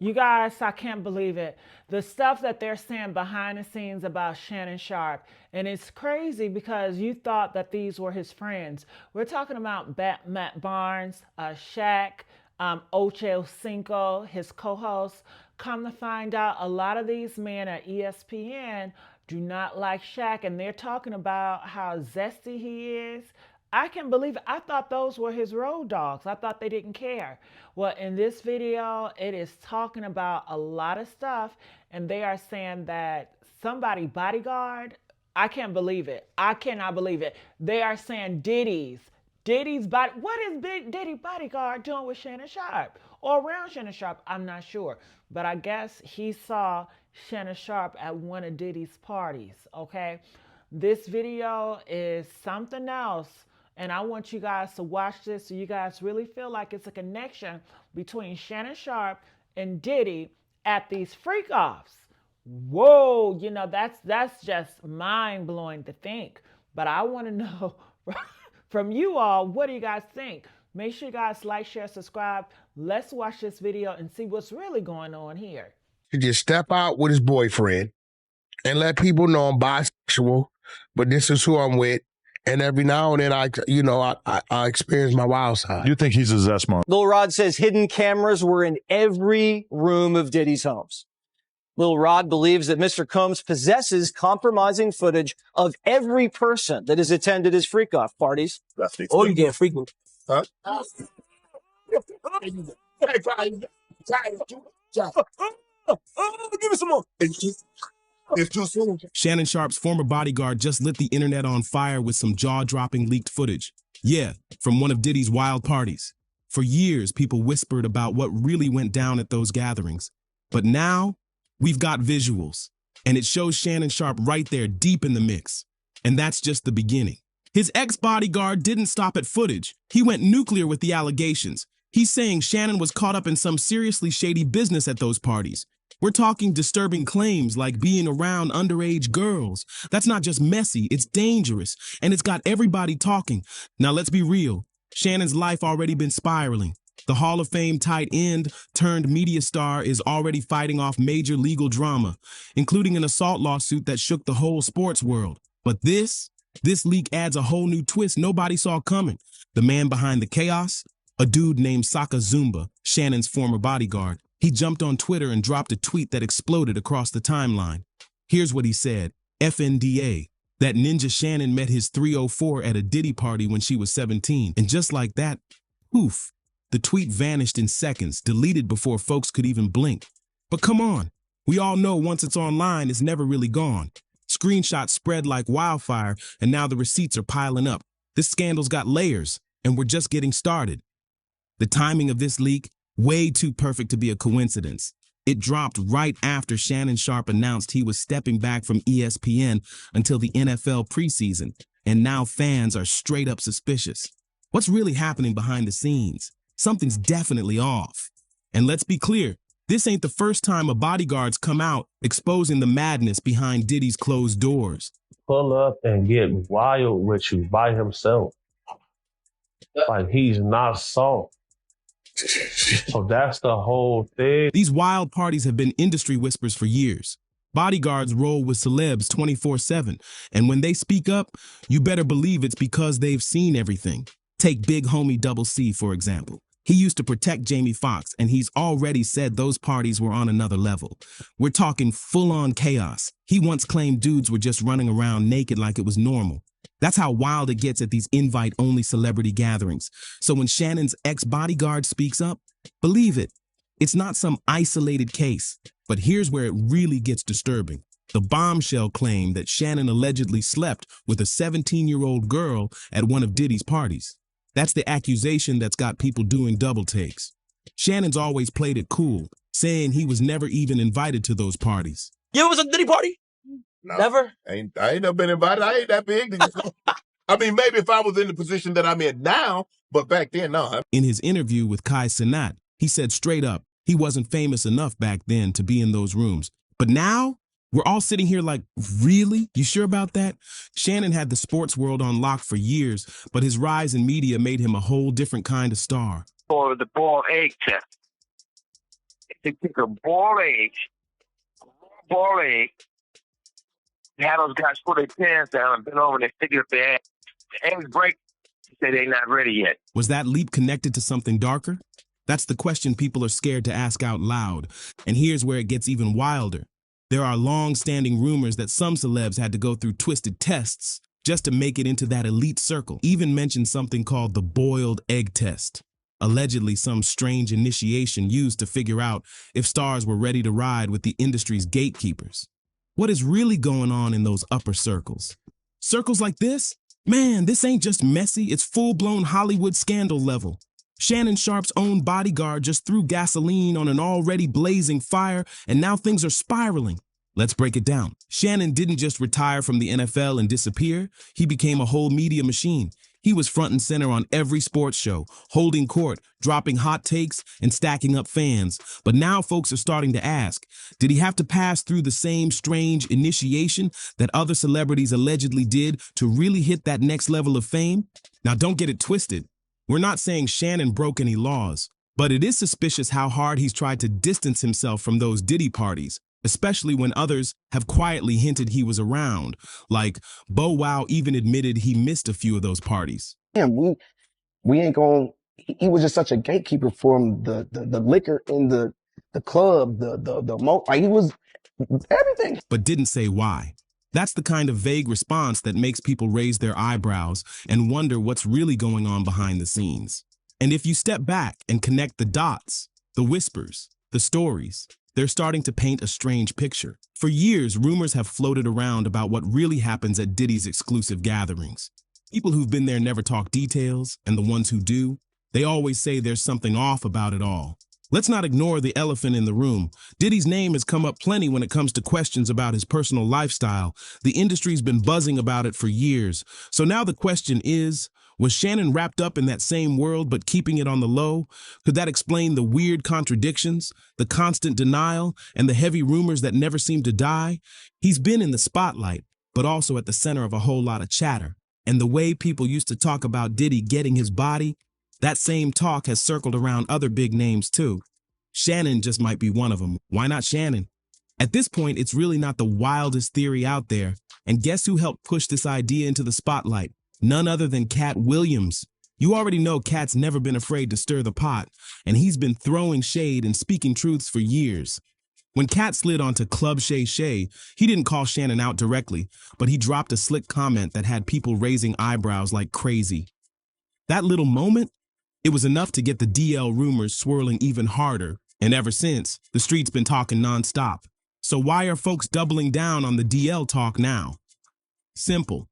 You guys, I can't believe it. The stuff that they're saying behind the scenes about Shannon Sharpe. And it's crazy because you thought that these were his friends. We're talking about Matt Barnes, Shaq, Ocho Cinco, his co host. Come to find out, a lot of these men at ESPN do not like Shaq, and they're talking about how zesty he is. I can't believe it. I thought those were his road dogs. I thought they didn't care. Well, in this video, it is talking about a lot of stuff, and they are saying that somebody, Bodyguard, I can't believe it. I cannot believe it. They are saying Diddy's body. What is Big Diddy Bodyguard doing with Shannon Sharpe or around Shannon Sharpe? I'm not sure. But I guess he saw Shannon Sharpe at one of Diddy's parties, okay? This video is something else. And I want you guys to watch this so you guys really feel like it's a connection between Shannon Sharpe and Diddy at these freak offs. Whoa, that's just mind blowing to think. But I want to know from you all, what do you guys think? Make sure you guys like, share, subscribe. Let's watch this video and see what's really going on here. To just step out with his boyfriend and let people know I'm bisexual, but this is who I'm with. And every now and then, I experience my wild side. You think he's a Zesmond? Lil Rod says hidden cameras were in every room of Diddy's homes. Lil Rod believes that Mr. Combs possesses compromising footage of every person that has attended his freak-off parties. Oh, you get frequent. Huh? Give me some more. It's too soon. Shannon Sharpe's former bodyguard just lit the internet on fire with some jaw-dropping leaked footage. Yeah, from one of Diddy's wild parties. For years, people whispered about what really went down at those gatherings. But now, we've got visuals. And it shows Shannon Sharpe right there, deep in the mix. And that's just the beginning. His ex-bodyguard didn't stop at footage. He went nuclear with the allegations. He's saying Shannon was caught up in some seriously shady business at those parties. We're talking disturbing claims like being around underage girls. That's not just messy, it's dangerous, and it's got everybody talking. Now let's be real. Shannon's life already been spiraling. The Hall of Fame tight end turned media star is already fighting off major legal drama, including an assault lawsuit that shook the whole sports world. But this leak adds a whole new twist nobody saw coming. The man behind the chaos? A dude named Saka Zumba, Shannon's former bodyguard. He jumped on Twitter and dropped a tweet that exploded across the timeline. Here's what he said. FNDA. That Ninja Shannon met his 304 at a Diddy party when she was 17. And just like that, poof, the tweet vanished in seconds, deleted before folks could even blink. But come on, we all know once it's online, it's never really gone. Screenshots spread like wildfire, and now the receipts are piling up. This scandal's got layers, and we're just getting started. The timing of this leak, way too perfect to be a coincidence. It dropped right after Shannon Sharpe announced he was stepping back from ESPN until the NFL preseason, and now fans are straight up suspicious. What's really happening behind the scenes? Something's definitely off. And let's be clear, this ain't the first time a bodyguard's come out exposing the madness behind Diddy's closed doors. Pull up and get wild with you by himself. Like he's not soft. So that's the whole thing. These wild parties have been industry whispers for years. Bodyguards roll with celebs 24/7, and when they speak up, you better believe it's because they've seen everything. Take Big Homie Double C, for example. He used to protect Jamie Foxx, and he's already said those parties were on another level. We're talking full-on chaos. He once claimed dudes were just running around naked like it was normal. That's how wild it gets at these invite-only celebrity gatherings. So when Shannon's ex-bodyguard speaks up, believe it. It's not some isolated case. But here's where it really gets disturbing. The bombshell claim that Shannon allegedly slept with a 17-year-old girl at one of Diddy's parties. That's the accusation that's got people doing double takes. Shannon's always played it cool, saying he was never even invited to those parties. You ever was at a Diddy party? No, Never? I ain't never been invited. I ain't that big. I mean, maybe if I was in the position that I'm in now, but back then, no. In his interview with Kai Cenat, he said straight up, he wasn't famous enough back then to be in those rooms. But now, we're all sitting here like, really? You sure about that? Shannon had the sports world on lock for years, but his rise in media made him a whole different kind of star. Or the ball egg test. to kick a ball egg, have those guys put their pants down and bend over and they stick it up their ass. The eggs break, they say they're not ready yet. Was that leap connected to something darker? That's the question people are scared to ask out loud. And here's where it gets even wilder. There are long-standing rumors that some celebs had to go through twisted tests just to make it into that elite circle. Even mentioned something called the boiled egg test. Allegedly some strange initiation used to figure out if stars were ready to ride with the industry's gatekeepers. What is really going on in those upper circles? Circles like this? Man, this ain't just messy, it's full-blown Hollywood scandal level. Shannon Sharpe's own Bodyguard just threw gasoline on an already blazing fire, and now things are spiraling. Let's break it down. Shannon didn't just retire from the NFL and disappear, he became a whole media machine. He was front and center on every sports show, holding court, dropping hot takes, and stacking up fans. But now folks are starting to ask, did he have to pass through the same strange initiation that other celebrities allegedly did to really hit that next level of fame? Now don't get it twisted. We're not saying Shannon broke any laws, but it is suspicious how hard he's tried to distance himself from those Diddy parties, especially when others have quietly hinted he was around, like Bow Wow even admitted he missed a few of those parties. Damn, we ain't going. He was just such a gatekeeper for the liquor in the club, like he was everything. But didn't say why. That's the kind of vague response that makes people raise their eyebrows and wonder what's really going on behind the scenes. And if you step back and connect the dots, the whispers, the stories, they're starting to paint a strange picture. For years, rumors have floated around about what really happens at Diddy's exclusive gatherings. People who've been there never talk details, and the ones who do, they always say there's something off about it all. Let's not ignore the elephant in the room. Diddy's name has come up plenty when it comes to questions about his personal lifestyle. The industry's been buzzing about it for years. So now the question is, was Shannon wrapped up in that same world but keeping it on the low? Could that explain the weird contradictions, the constant denial, and the heavy rumors that never seem to die? He's been in the spotlight, but also at the center of a whole lot of chatter. And the way people used to talk about Diddy getting his body, that same talk has circled around other big names too. Shannon just might be one of them. Why not Shannon? At this point, it's really not the wildest theory out there. And guess who helped push this idea into the spotlight? None other than Cat Williams. You already know Cat's never been afraid to stir the pot, and he's been throwing shade and speaking truths for years. When Cat slid onto Club Shay Shay, he didn't call Shannon out directly, but he dropped a slick comment that had people raising eyebrows like crazy. That little moment? It was enough to get the DL rumors swirling even harder, and ever since, the street's been talking nonstop. So why are folks doubling down on the DL talk now? Simple.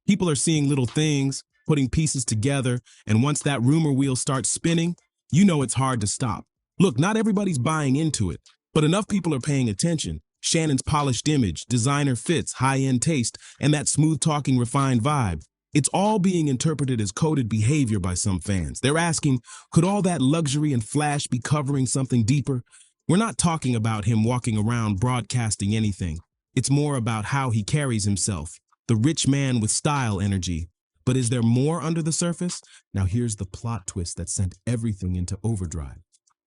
People are seeing little things, putting pieces together, and once that rumor wheel starts spinning, you know it's hard to stop. Look, not everybody's buying into it, but enough people are paying attention. Shannon's polished image, designer fits, high-end taste, and that smooth-talking, refined vibe. It's all being interpreted as coded behavior by some fans. They're asking, could all that luxury and flash be covering something deeper? We're not talking about him walking around broadcasting anything. It's more about how he carries himself, the rich man with style energy. But is there more under the surface? Now here's the plot twist that sent everything into overdrive.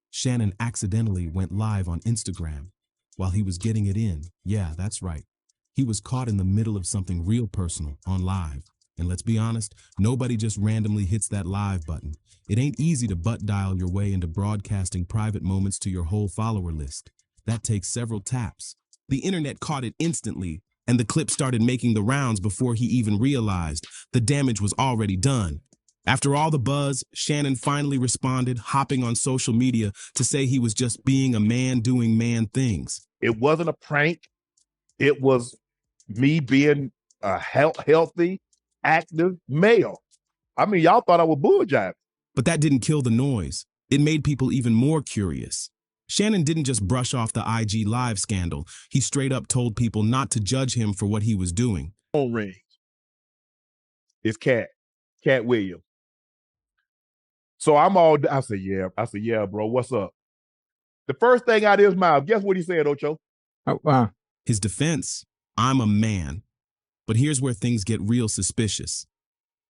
Shannon accidentally went live on Instagram while he was getting it in. Yeah, that's right. He was caught in the middle of something real personal on live. And let's be honest, nobody just randomly hits that live button. It ain't easy to butt dial your way into broadcasting private moments to your whole follower list. That takes several taps. The internet caught it instantly, and the clip started making the rounds before he even realized the damage was already done. After all the buzz, Shannon finally responded, hopping on social media to say he was just being a man doing man things. It wasn't a prank. It was me being a healthy, active male. I mean, y'all thought I was bull jiving. But that didn't kill the noise. It made people even more curious. Shannon didn't just brush off the IG Live scandal. He straight up told people not to judge him for what he was doing. Phone rings. It's Cat Williams. So I said, yeah, bro, what's up? The first thing out of his mouth, guess what he said, Ocho? Oh, wow. His defense, I'm a man. But here's where things get real suspicious.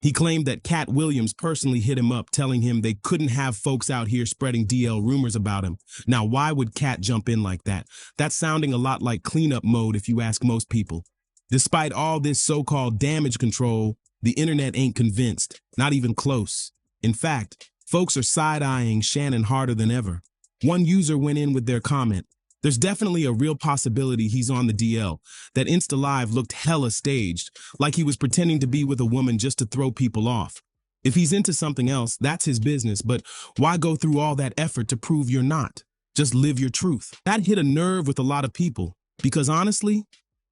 He claimed that Cat Williams personally hit him up, telling him they couldn't have folks out here spreading DL rumors about him. Now, why would Cat jump in like that? That's sounding a lot like cleanup mode if you ask most people. Despite all this so-called damage control, the internet ain't convinced, not even close. In fact, folks are side-eyeing Shannon harder than ever. One user went in with their comment, "There's definitely a real possibility he's on the DL. That Insta Live looked hella staged, like he was pretending to be with a woman just to throw people off. If he's into something else, that's his business, but why go through all that effort to prove you're not? Just live your truth." That hit a nerve with a lot of people, because honestly,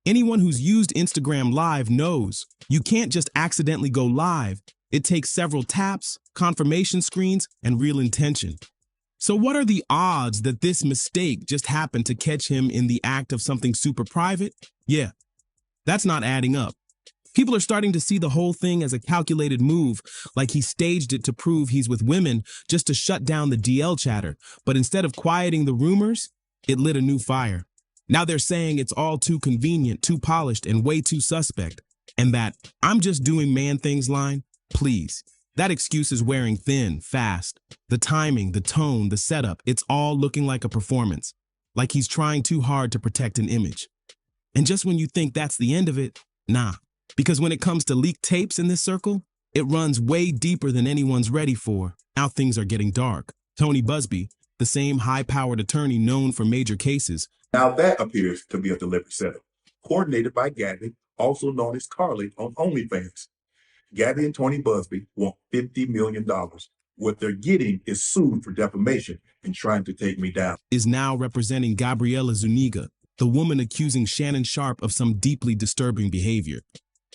anyone who's used Instagram Live knows you can't just accidentally go live. It takes several taps, confirmation screens, and real intention. So what are the odds that this mistake just happened to catch him in the act of something super private? Yeah, that's not adding up. People are starting to see the whole thing as a calculated move, like he staged it to prove he's with women just to shut down the DL chatter. But instead of quieting the rumors, it lit a new fire. Now they're saying it's all too convenient, too polished, and way too suspect. And that "I'm just doing man things" line, please. That excuse is wearing thin, fast. The timing, the tone, the setup, it's all looking like a performance. Like he's trying too hard to protect an image. And just when you think that's the end of it, nah. Because when it comes to leaked tapes in this circle, it runs way deeper than anyone's ready for. Now things are getting dark. Tony Busby, the same high-powered attorney known for major cases. Now that appears to be a deliberate setup, coordinated by Gabby, also known as Carly on OnlyFans. Gabby and Tony Busby want $50 million. What they're getting is sued for defamation and trying to take me down. Is now representing Gabriela Zuniga, the woman accusing Shannon Sharpe of some deeply disturbing behavior.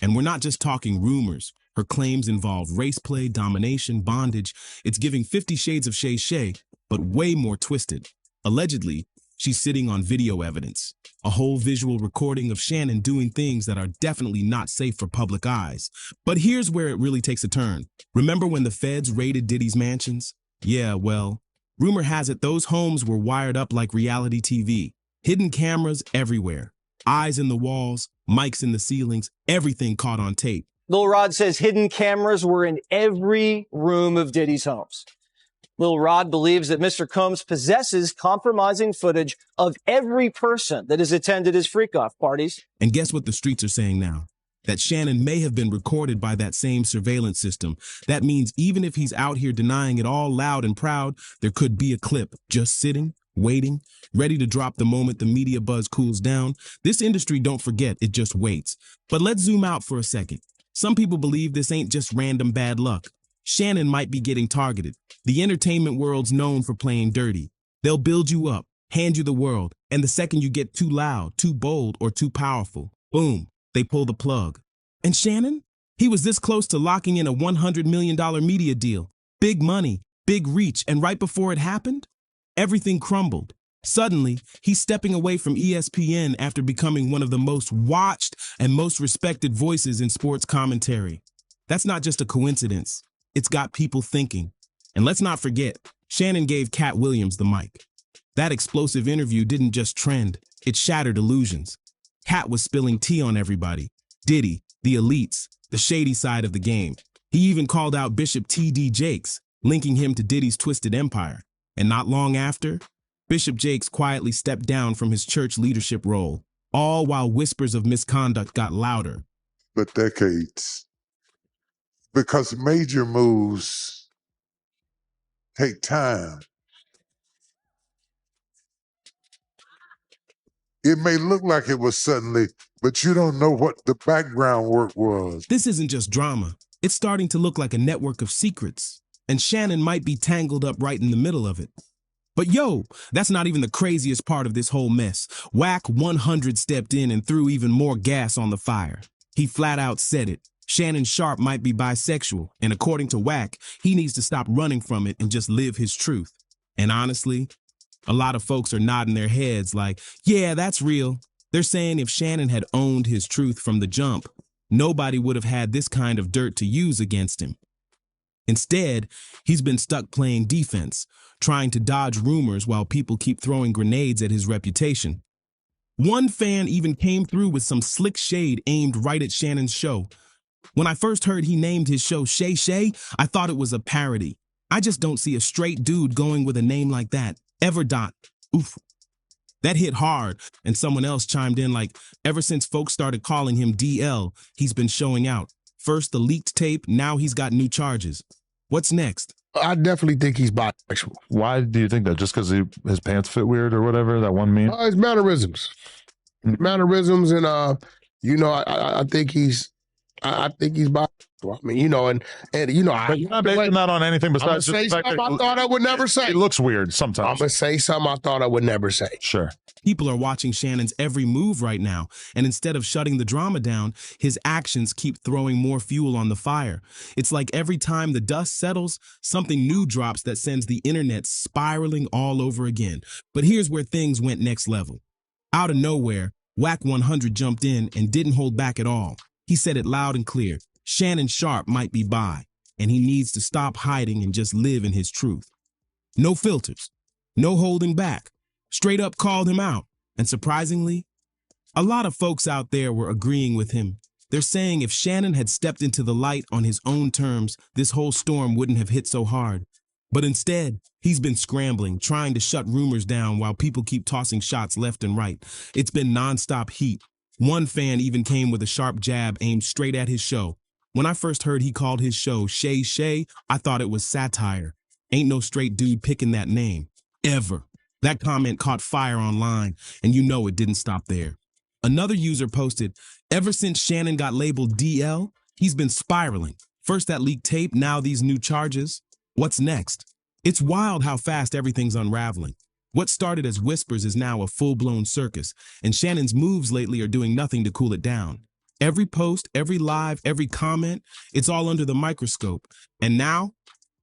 And we're not just talking rumors. Her claims involve race play, domination, bondage. It's giving 50 Shades of Shay Shay, but way more twisted. Allegedly, she's sitting on video evidence, a whole visual recording of Shannon doing things that are definitely not safe for public eyes. But here's where it really takes a turn. Remember when the feds raided Diddy's mansions? Yeah, well, rumor has it those homes were wired up like reality TV. Hidden cameras everywhere. Eyes in the walls, mics in the ceilings, everything caught on tape. Lil Rod says hidden cameras were in every room of Diddy's homes. Lil Rod believes that Mr. Combs possesses compromising footage of every person that has attended his freak-off parties. And guess what the streets are saying now? That Shannon may have been recorded by that same surveillance system. That means even if he's out here denying it all loud and proud, there could be a clip just sitting, waiting, ready to drop the moment the media buzz cools down. This industry, don't forget, it just waits. But let's zoom out for a second. Some people believe this ain't just random bad luck. Shannon might be getting targeted. The entertainment world's known for playing dirty. They'll build you up, hand you the world, and the second you get too loud, too bold, or too powerful, boom, they pull the plug. And Shannon? He was this close to locking in a $100 million media deal. Big money, big reach, and right before it happened, everything crumbled. Suddenly, he's stepping away from ESPN after becoming one of the most watched and most respected voices in sports commentary. That's not just a coincidence. It's got people thinking. And let's not forget, Shannon gave Cat Williams the mic. That explosive interview didn't just trend, it shattered illusions. Cat was spilling tea on everybody. Diddy, the elites, the shady side of the game. He even called out Bishop T.D. Jakes, linking him to Diddy's twisted empire. And not long after, Bishop Jakes quietly stepped down from his church leadership role, all while whispers of misconduct got louder. For decades, because major moves take time. It may look like it was suddenly, but you don't know what the background work was. This isn't just drama. It's starting to look like a network of secrets, and Shannon might be tangled up right in the middle of it. But yo, that's not even the craziest part of this whole mess. Wack 100 stepped in and threw even more gas on the fire. He flat out said it. Shannon Sharpe might be bisexual, and according to Wack, he needs to stop running from it and just live his truth. And honestly, a lot of folks are nodding their heads like, yeah, that's real. They're saying if Shannon had owned his truth from the jump, nobody would have had this kind of dirt to use against him. Instead, he's been stuck playing defense, trying to dodge rumors while people keep throwing grenades at his reputation. One fan even came through with some slick shade aimed right at Shannon's show. When I first heard he named his show Shay Shay, I thought it was a parody. I just don't see a straight dude going with a name like that. Ever. Oof. That hit hard, and someone else chimed in like, ever since folks started calling him DL, he's been showing out. First the leaked tape, now he's got new charges. What's next? I definitely think he's bisexual. Why do you think that? Just because his pants fit weird or whatever? That one meme? His mannerisms. Mannerisms, and I think he's bisexual. I mean, and But you're not basing that on anything besides I'm just gonna say the fact something I thought I would never say. It looks weird sometimes. I'm gonna say something I thought I would never say. Sure. People are watching Shannon's every move right now, and instead of shutting the drama down, his actions keep throwing more fuel on the fire. It's like every time the dust settles, something new drops that sends the internet spiraling all over again. But here's where things went next level. Out of nowhere, Wack 100 jumped in and didn't hold back at all. He said it loud and clear. Shannon Sharpe might be bi, and he needs to stop hiding and just live in his truth. No filters, no holding back. Straight up called him out. And surprisingly, a lot of folks out there were agreeing with him. They're saying if Shannon had stepped into the light on his own terms, this whole storm wouldn't have hit so hard. But instead, he's been scrambling, trying to shut rumors down while people keep tossing shots left and right. It's been nonstop heat. One fan even came with a sharp jab aimed straight at his show. When I first heard he called his show Shay Shay, I thought it was satire. Ain't no straight dude picking that name. Ever. That comment caught fire online, and you know it didn't stop there. Another user posted, ever since Shannon got labeled DL, he's been spiraling. First that leaked tape, now these new charges. What's next? It's wild how fast everything's unraveling. What started as whispers is now a full-blown circus, and Shannon's moves lately are doing nothing to cool it down. Every post, every live, every comment, it's all under the microscope. And now,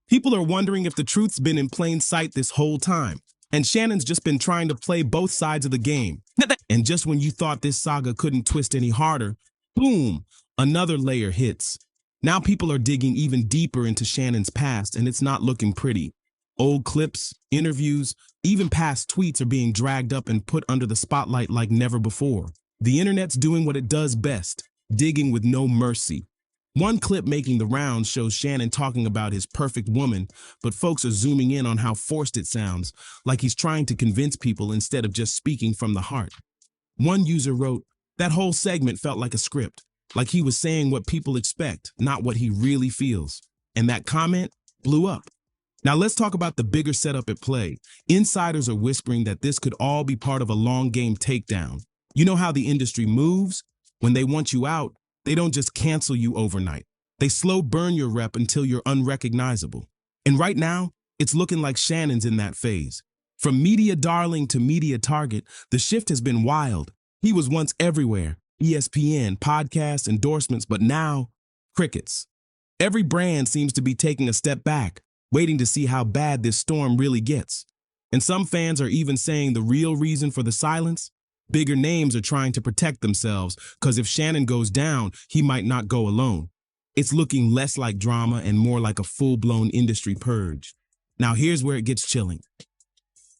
people are wondering if the truth's been in plain sight this whole time. And Shannon's just been trying to play both sides of the game. And just when you thought this saga couldn't twist any harder, boom, another layer hits. Now people are digging even deeper into Shannon's past, and it's not looking pretty. Old clips, interviews, even past tweets are being dragged up and put under the spotlight like never before. The internet's doing what it does best, digging with no mercy. One clip making the rounds shows Shannon talking about his perfect woman, but folks are zooming in on how forced it sounds, like he's trying to convince people instead of just speaking from the heart. One user wrote, that whole segment felt like a script, like he was saying what people expect, not what he really feels. And that comment blew up. Now let's talk about the bigger setup at play. Insiders are whispering that this could all be part of a long game takedown. You know how the industry moves? When they want you out, they don't just cancel you overnight. They slow burn your rep until you're unrecognizable. And right now, it's looking like Shannon's in that phase. From media darling to media target, the shift has been wild. He was once everywhere, ESPN, podcasts, endorsements, but now, crickets. Every brand seems to be taking a step back, waiting to see how bad this storm really gets. And some fans are even saying the real reason for the silence? Bigger names are trying to protect themselves, because if Shannon goes down, he might not go alone. It's looking less like drama and more like a full-blown industry purge. Now here's where it gets chilling.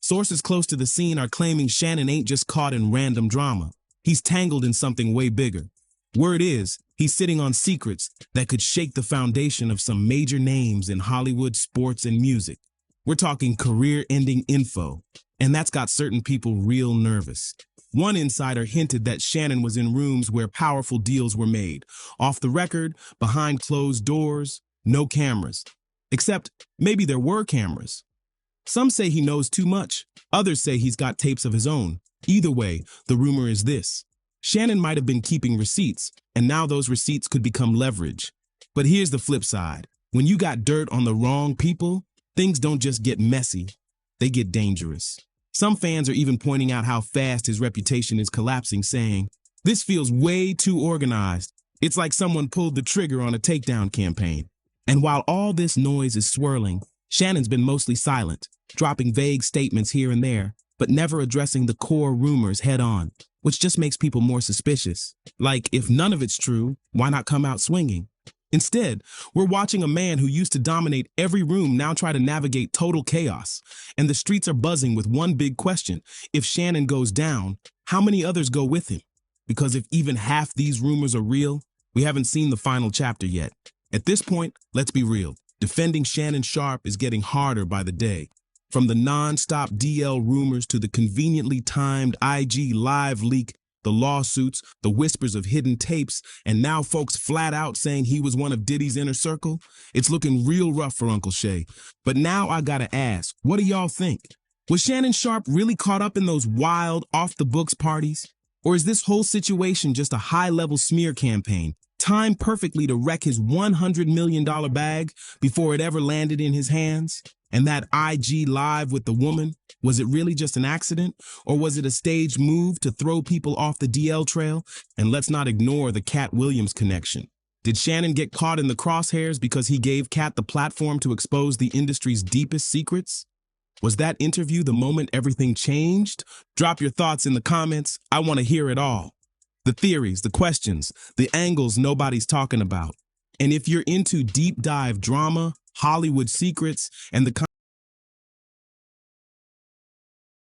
Sources close to the scene are claiming Shannon ain't just caught in random drama. He's tangled in something way bigger. Word is, he's sitting on secrets that could shake the foundation of some major names in Hollywood, sports, and music. We're talking career-ending info, and that's got certain people real nervous. One insider hinted that Shannon was in rooms where powerful deals were made. Off the record, behind closed doors, no cameras. Except, maybe there were cameras. Some say he knows too much. Others say he's got tapes of his own. Either way, the rumor is this. Shannon might have been keeping receipts, and now those receipts could become leverage. But here's the flip side. When you got dirt on the wrong people, things don't just get messy, they get dangerous. Some fans are even pointing out how fast his reputation is collapsing, saying, this feels way too organized. It's like someone pulled the trigger on a takedown campaign. And while all this noise is swirling, Shannon's been mostly silent, dropping vague statements here and there, but never addressing the core rumors head on, which just makes people more suspicious. Like, if none of it's true, why not come out swinging? Instead, we're watching a man who used to dominate every room now try to navigate total chaos. And the streets are buzzing with one big question. If Shannon goes down, how many others go with him? Because if even half these rumors are real, We haven't seen the final chapter yet. At this point, let's be real. Defending Shannon Sharpe is getting harder by the day. From the non-stop DL rumors to the conveniently timed IG live leak, the lawsuits, the whispers of hidden tapes, and now folks flat out saying he was one of Diddy's inner circle, it's looking real rough for Uncle Shay. But now I gotta ask, what do y'all think? Was Shannon Sharpe really caught up in those wild, off-the-books parties? Or is this whole situation just a high-level smear campaign, timed perfectly to wreck his $100 million bag before it ever landed in his hands? And that IG live with the woman, was it really just an accident? Or was it a staged move to throw people off the DL trail? And let's not ignore the Cat Williams connection. Did Shannon get caught in the crosshairs because he gave Cat the platform to expose the industry's deepest secrets? Was that interview the moment everything changed? Drop your thoughts in the comments. I want to hear it all. The theories, the questions, the angles nobody's talking about. And if you're into deep dive drama, Hollywood secrets, and the